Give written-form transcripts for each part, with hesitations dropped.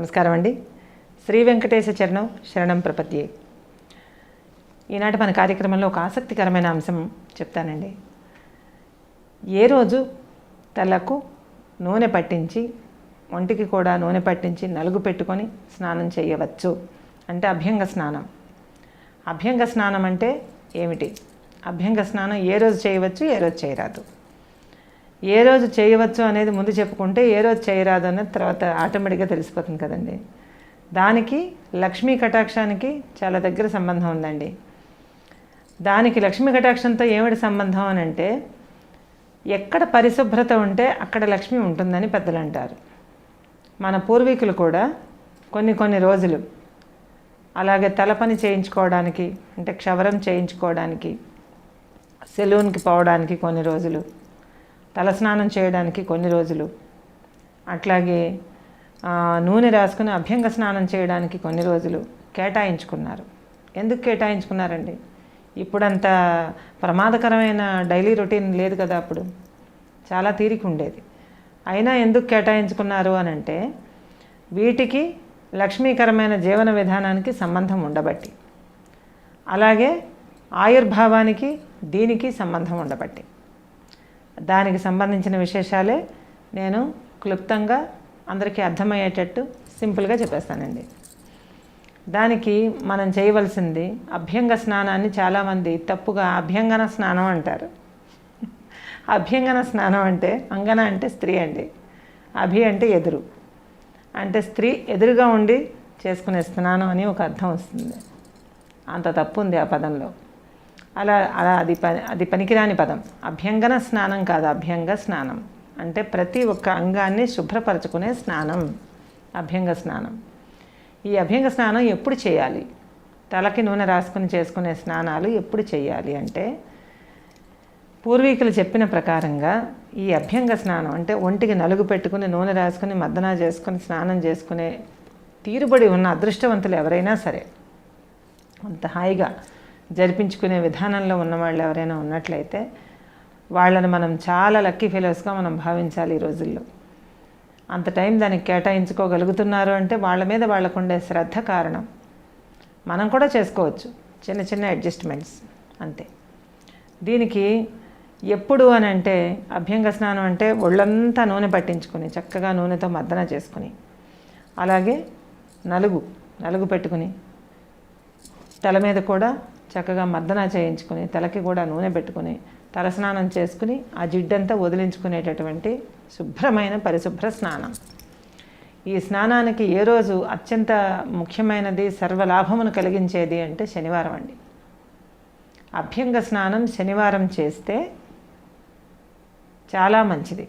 నమస్కారం అండి. శ్రీ వెంకటేశ చరణం శరణం ప్రపద్యే. ఈనాటి మన కార్యక్రమంలో ఒక ఆసక్తికరమైన అంశం చెప్తానండి. ఏ రోజు తలకు నూనె పట్టించి, ఒంటికి కూడా నూనె పట్టించి నలుగు పెట్టుకొని స్నానం చేయవచ్చు అంటే అభ్యంగ స్నానం. అభ్యంగ స్నానం అంటే ఏమిటి? అభ్యంగ స్నానం ఏ రోజు చేయవచ్చు, ఏ రోజు చేయరాదు. ఏ రోజు చేయవచ్చు అనేది ముందు చెప్పుకుంటే ఏ రోజు చేయరాదు అనేది తర్వాత ఆటోమేటిక్గా తెలిసిపోతుంది కదండి. దానికి లక్ష్మీ కటాక్షానికి చాలా దగ్గర సంబంధం ఉందండి. దానికి లక్ష్మీ కటాక్షంతో ఏమిటి సంబంధం అని అంటే, ఎక్కడ పరిశుభ్రత ఉంటే అక్కడ లక్ష్మి ఉంటుందని పెద్దలు అంటారు. మన పూర్వీకులు కూడా కొన్ని రోజులు అలాగే తలపని చేయించుకోవడానికి అంటే క్షవరం చేయించుకోవడానికి, సెలూన్కి పోవడానికి కొన్ని రోజులు, తలస్నానం చేయడానికి కొన్ని రోజులు, అట్లాగే నూనె రాసుకుని అభ్యంగ స్నానం చేయడానికి కొన్ని రోజులు కేటాయించుకున్నారు. ఎందుకు కేటాయించుకున్నారండి? ఇప్పుడంత ప్రమాదకరమైన డైలీ రొటీన్ లేదు కదా, అప్పుడు చాలా తీరిక ఉండేది. అయినా ఎందుకు కేటాయించుకున్నారు అని అంటే, వీటికి లక్ష్మీకరమైన జీవన విధానానికి సంబంధం ఉండబట్టి, అలాగే ఆయుర్భావానికి దీనికి సంబంధం ఉండబట్టి, దానికి సంబంధించిన విశేషాలే నేను క్లుప్తంగా అందరికీ అర్థమయ్యేటట్టు సింపుల్గా చెప్పేస్తానండి. దానికి మనం చేయవలసింది అభ్యంగ స్నానాన్ని చాలామంది తప్పుగా అభ్యంగన స్నానం అంటారు. అభ్యంగన స్నానం అంటే, అంగన అంటే స్త్రీ అండి, అభి అంటే ఎదురు, అంటే స్త్రీ ఎదురుగా ఉండి చేసుకునే స్నానం అని ఒక అర్థం వస్తుంది. అంత తప్పు ఉంది ఆ పదంలో. అలా అది పనికిరాని పదం. అభ్యంగన స్నానం కాదు, అభ్యంగ స్నానం అంటే ప్రతి ఒక్క అంగాన్ని శుభ్రపరచుకునే స్నానం అభ్యంగ స్నానం. ఈ అభ్యంగ స్నానం ఎప్పుడు చేయాలి? తలకి నూనె రాసుకుని చేసుకునే స్నానాలు ఎప్పుడు చేయాలి అంటే, పూర్వీకులు చెప్పిన ప్రకారంగా ఈ అభ్యంగ స్నానం అంటే ఒంటికి నలుగు పెట్టుకుని నూనె రాసుకుని మద్దన చేసుకుని స్నానం చేసుకునే తీరుబడి ఉన్న అదృష్టవంతులు ఎవరైనా సరే, అంత హాయిగా జరిపించుకునే విధానంలో ఉన్నవాళ్ళు ఎవరైనా ఉన్నట్లయితే వాళ్ళని మనం చాలా లక్కీ ఫెలోస్గా మనం భావించాలి ఈ రోజుల్లో. అంత టైం దానికి కేటాయించుకోగలుగుతున్నారు అంటే వాళ్ళ మీద వాళ్ళకు ఉండే శ్రద్ధ కారణం. మనం కూడా చేసుకోవచ్చు చిన్న అడ్జస్ట్మెంట్స్ అంతే. దీనికి ఎప్పుడు అని అంటే, అభ్యంగ స్నానం అంటే ఒళ్ళంతా నూనె పట్టించుకొని చక్కగా నూనెతో మద్దన చేసుకుని, అలాగే నలుగు పెట్టుకుని తల మీద కూడా చక్కగా మద్దన చేయించుకుని, తలకి కూడా నూనె పెట్టుకుని తలస్నానం చేసుకుని ఆ జిడ్డంతా వదిలించుకునేటటువంటి శుభ్రమైన పరిశుభ్ర స్నానం. ఈ స్నానానికి ఏ రోజు అత్యంత ముఖ్యమైనది, సర్వలాభమును కలిగించేది అంటే శనివారం అండి. అభ్యంగ స్నానం శనివారం చేస్తే చాలా మంచిది.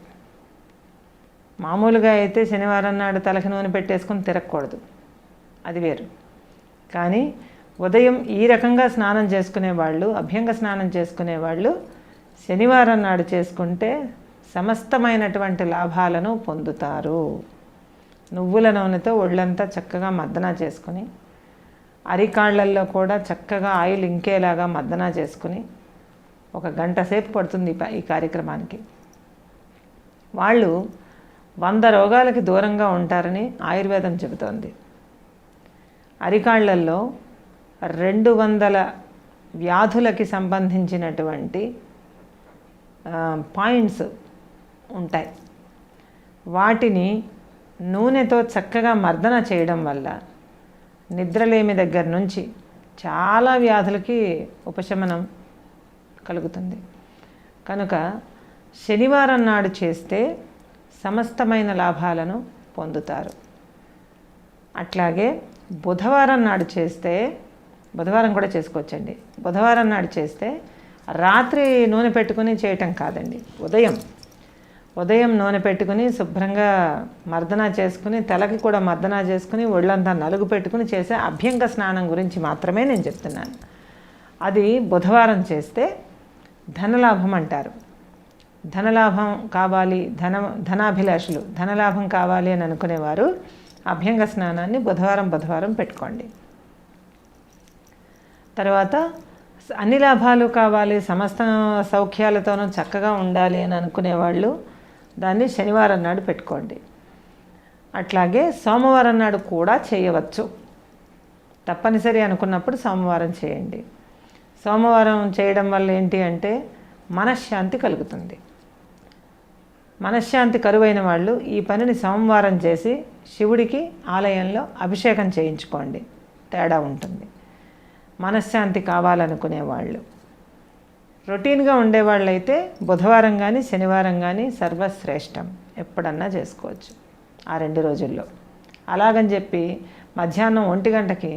మామూలుగా అయితే శనివారం నాడు తలకి నూనె పెట్టేసుకుని తిరగకూడదు, అది వేరు. కానీ ఉదయం ఈ రకంగా స్నానం చేసుకునేవాళ్ళు, అభ్యంగ స్నానం చేసుకునేవాళ్ళు శనివారం నాడు చేసుకుంటే సమస్తమైనటువంటి లాభాలను పొందుతారు. నువ్వుల నూనెతో ఒళ్ళంతా చక్కగా మద్దన చేసుకుని, అరికాళ్ళల్లో కూడా చక్కగా ఆయిల్ ఇంకేలాగా మద్దన చేసుకుని, 1 గంట సేపు పడుతుంది ఈ కార్యక్రమానికి. వాళ్ళు 100 రోగాలకి దూరంగా ఉంటారని ఆయుర్వేదం చెబుతోంది. అరికాళ్ళల్లో 200 వ్యాధులకి సంబంధించినటువంటి పాయింట్స్ ఉంటాయి. వాటిని నూనెతో చక్కగా మర్దన చేయడం వల్ల నిద్రలేమి దగ్గర నుంచి చాలా వ్యాధులకి ఉపశమనం కలుగుతుంది. కనుక శనివారం నాడు చేస్తే సమస్తమైన లాభాలను పొందుతారు. అట్లాగే బుధవారం నాడు చేస్తే, బుధవారం కూడా చేసుకోవచ్చండి. బుధవారం నాడు చేస్తే రాత్రి నూనె పెట్టుకుని చేయటం కాదండి, ఉదయం నూనె పెట్టుకుని శుభ్రంగా మర్దన చేసుకుని, తలకి కూడా మర్దన చేసుకుని, ఒళ్ళంతా నలుగు పెట్టుకుని చేసే అభ్యంగ స్నానం గురించి మాత్రమే నేను చెప్తున్నాను. అది బుధవారం చేస్తే ధనలాభం అంటారు. ధనలాభం కావాలి, ధనాభిలాషులు ధనలాభం కావాలి అని అనుకునేవారు అభ్యంగ స్నానాన్ని బుధవారం పెట్టుకోండి. తర్వాత అన్ని లాభాలు కావాలి, సమస్త సౌఖ్యాలతోనూ చక్కగా ఉండాలి అని అనుకునేవాళ్ళు దాన్ని శనివారం నాడు పెట్టుకోండి. అట్లాగే సోమవారం నాడు కూడా చేయవచ్చు. తప్పనిసరి అనుకున్నప్పుడు సోమవారం చేయండి. సోమవారం చేయడం వల్ల ఏంటి అంటే మనశ్శాంతి కలుగుతుంది. మనశ్శాంతి కరువైన వాళ్ళు ఈ పనిని సోమవారం చేసి శివుడికి ఆలయంలో అభిషేకం చేయించుకోండి, తేడా ఉంటుంది. మనశ్శాంతి కావాలనుకునే వాళ్ళు, రొటీన్గా ఉండేవాళ్ళైతే బుధవారం కానీ శనివారం కానీ సర్వశ్రేష్టం, ఎప్పుడన్నా చేసుకోవచ్చు ఆ 2 రోజుల్లో. అలాగని చెప్పి మధ్యాహ్నం 1 గంటకి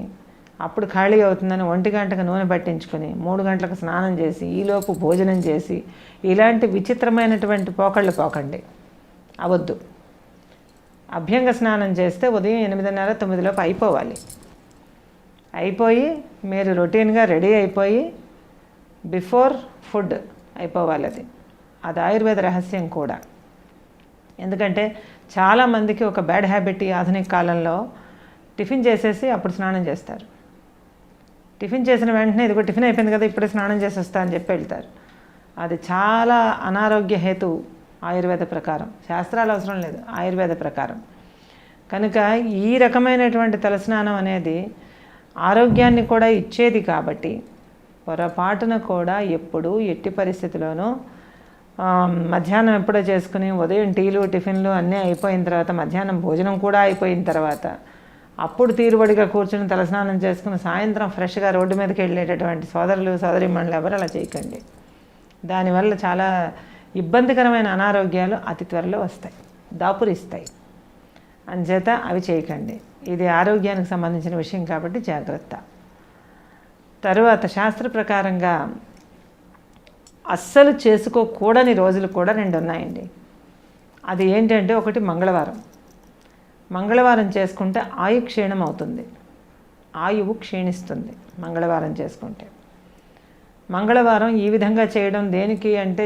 అప్పుడు ఖాళీ అవుతుందని 1 గంటకు నూనె పట్టించుకొని 3 గంటలకు స్నానం చేసి ఈలోపు భోజనం చేసి ఇలాంటి విచిత్రమైనటువంటి పోకళ్ళు పోకండి, అవద్దు. అభ్యంగ స్నానం చేస్తే ఉదయం 8:30, 9 లోపు అయిపోవాలి. అయిపోయి మీరు రొటీన్గా రెడీ అయిపోయి బిఫోర్ ఫుడ్ అయిపోవాలి. అది ఆయుర్వేద రహస్యం కూడా. ఎందుకంటే చాలామందికి ఒక బ్యాడ్ హ్యాబిట్ ఈ ఆధునిక కాలంలో టిఫిన్ చేసేసి అప్పుడు స్నానం చేస్తారు. టిఫిన్ చేసిన వెంటనే ఇదిగో టిఫిన్ అయిపోయింది కదా ఇప్పుడే స్నానం చేసి వస్తా అని చెప్పి వెళ్తారు. అది చాలా అనారోగ్య హేతు ఆయుర్వేద ప్రకారం. శాస్త్రాలు అవసరం లేదు, ఆయుర్వేద ప్రకారం. కనుక ఈ రకమైనటువంటి తలస్నానం అనేది ఆరోగ్యాన్ని కూడా ఇచ్చేది కాబట్టి పొరపాటున కూడా ఎప్పుడు ఎట్టి పరిస్థితిలోనూ మధ్యాహ్నం ఎప్పుడో చేసుకుని ఉదయం టీలు టిఫిన్లు అన్నీ అయిపోయిన తర్వాత మధ్యాహ్నం భోజనం కూడా అయిపోయిన తర్వాత అప్పుడు తీరుబడిగా కూర్చుని తలస్నానం చేసుకుని సాయంత్రం ఫ్రెష్గా రోడ్డు మీదకి వెళ్ళేటటువంటి సోదరులు సోదరీమణులు ఎవరు అలా చేయకండి. దానివల్ల చాలా ఇబ్బందికరమైన అనారోగ్యాలు అతి త్వరలో వస్తాయి, దాపురిస్తాయి. అంచేత అవి చేయకండి. ఇది ఆరోగ్యానికి సంబంధించిన విషయం కాబట్టి జాగ్రత్త. తరువాత శాస్త్ర ప్రకారంగా అస్సలు చేసుకోకూడని రోజులు కూడా 2 ఉన్నాయండి. అది ఏంటంటే, ఒకటి మంగళవారం. మంగళవారం చేసుకుంటే ఆయు క్షీణం అవుతుంది, ఆయువు క్షీణిస్తుంది మంగళవారం చేసుకుంటే. మంగళవారం ఈ విధంగా చేయడం దేనికి అంటే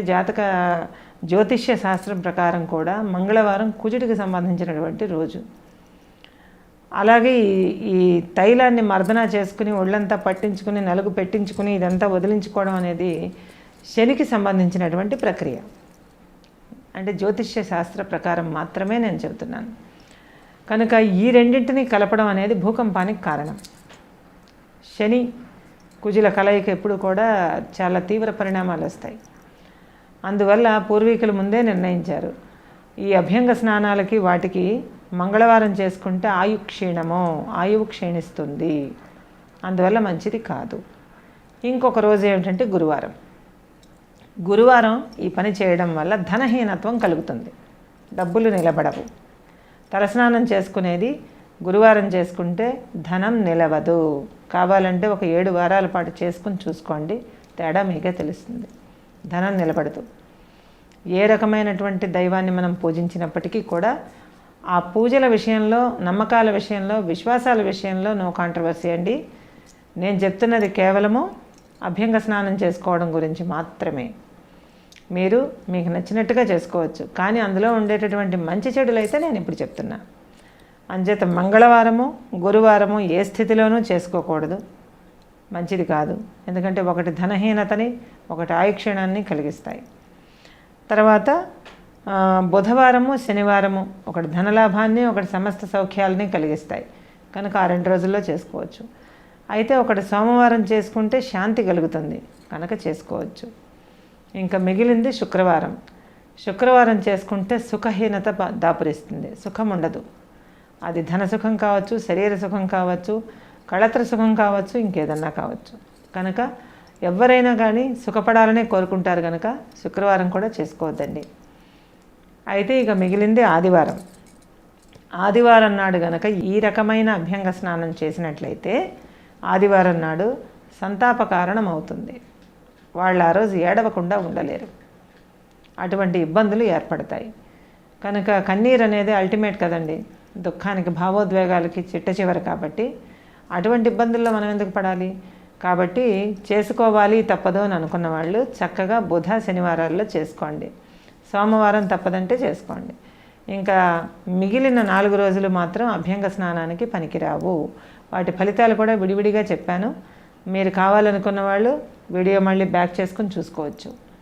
జ్యోతిష్య శాస్త్రం ప్రకారం కూడా మంగళవారం కుజుడికి సంబంధించినటువంటి రోజు. అలాగే ఈ తైలాన్ని మర్దన చేసుకుని ఒళ్ళంతా పట్టించుకుని నలుగు పెట్టించుకుని ఇదంతా వదిలించుకోవడం అనేది శనికి సంబంధించినటువంటి ప్రక్రియ. అంటే జ్యోతిష్య శాస్త్ర ప్రకారం మాత్రమే నేను చెబుతున్నాను. కనుక ఈ రెండింటినీ కలపడం అనేది భూకంపానికి కారణం. శని కుజుల కలయిక ఎప్పుడు కూడా చాలా తీవ్ర పరిణామాలు వస్తాయి. అందువల్ల పూర్వీకులు ముందే నిర్ణయించారు, ఈ అభ్యంగ స్నానాలకి వాటికి మంగళవారం చేసుకుంటే ఆయువు క్షీణిస్తుంది, అందువల్ల మంచిది కాదు. ఇంకొక రోజు ఏమిటంటే గురువారం. గురువారం ఈ పని చేయడం వల్ల ధనహీనత్వం కలుగుతుంది, డబ్బులు నిలబడవు. తలస్నానం చేసుకునేది గురువారం చేసుకుంటే ధనం నిలవదు. కావాలంటే ఒక 7 వారాల పాటు చేసుకుని చూసుకోండి, తేడా మీకే తెలుస్తుంది. ధనం నిలబడదు. ఏ రకమైనటువంటి దైవాన్ని మనం పూజించినప్పటికీ కూడా ఆ పూజల విషయంలో, నమ్మకాల విషయంలో, విశ్వాసాల విషయంలో నో కాంట్రవర్సీ అండి. నేను చెప్తున్నది కేవలము అభ్యంగ స్నానం చేసుకోవడం గురించి మాత్రమే. మీకు నచ్చినట్టుగా చేసుకోవచ్చు, కానీ అందులో ఉండేటటువంటి మంచి చెడులు అయితే నేను ఇప్పుడు చెప్తున్నా. అంచేత మంగళవారము గురువారము ఏ స్థితిలోనూ చేసుకోకూడదు, మంచిది కాదు. ఎందుకంటే ఒకటి ధనహీనతని, ఒకటి ఆయుక్షీణాన్ని కలిగిస్తాయి. తర్వాత బుధవారము శనివారము ఒకటి ధనలాభాన్ని, ఒకటి సమస్త సౌఖ్యాలని కలిగిస్తాయి. కనుక ఆ 2 రోజుల్లో చేసుకోవచ్చు. అయితే ఒకటి సోమవారం చేసుకుంటే శాంతి కలుగుతుంది కనుక చేసుకోవచ్చు. ఇంకా మిగిలింది శుక్రవారం. శుక్రవారం చేసుకుంటే సుఖహీనత దాపురిస్తుంది, సుఖం ఉండదు. అది ధన సుఖం కావచ్చు, శరీర సుఖం కావచ్చు, కళత్ర సుఖం కావచ్చు, ఇంకేదన్నా కావచ్చు. కనుక ఎవరైనా కానీ సుఖపడాలనే కోరుకుంటారు కనుక శుక్రవారం కూడా చేసుకోవద్దండి. అయితే ఇక మిగిలింది ఆదివారం. ఆదివారం నాడు కనుక ఈ రకమైన అభ్యంగ స్నానం చేసినట్లయితే ఆదివారం నాడు సంతాప కారణం అవుతుంది. వాళ్ళు ఆ రోజు ఏడవకుండా ఉండలేరు, అటువంటి ఇబ్బందులు ఏర్పడతాయి. కనుక కన్నీరు అనేది అల్టిమేట్ కదండి, దుఃఖానికి, భావోద్వేగాలకి చిట్ట చివరి. కాబట్టి అటువంటి ఇబ్బందుల్లో మనం ఎందుకు పడాలి? కాబట్టి చేసుకోవాలి తప్పదు అని అనుకున్న వాళ్ళు చక్కగా బుధ శనివారాల్లో చేసుకోండి. సోమవారం తప్పదంటే చేసుకోండి. ఇంకా మిగిలిన 4 రోజులు మాత్రం అభ్యంగ స్నానానికి పనికిరావు. వాటి ఫలితాలు కూడా విడివిడిగా చెప్పాను. మీరు కావాలనుకున్న వాళ్ళు వీడియో మళ్ళీ బ్యాక్ చేసుకుని చూసుకోవచ్చు.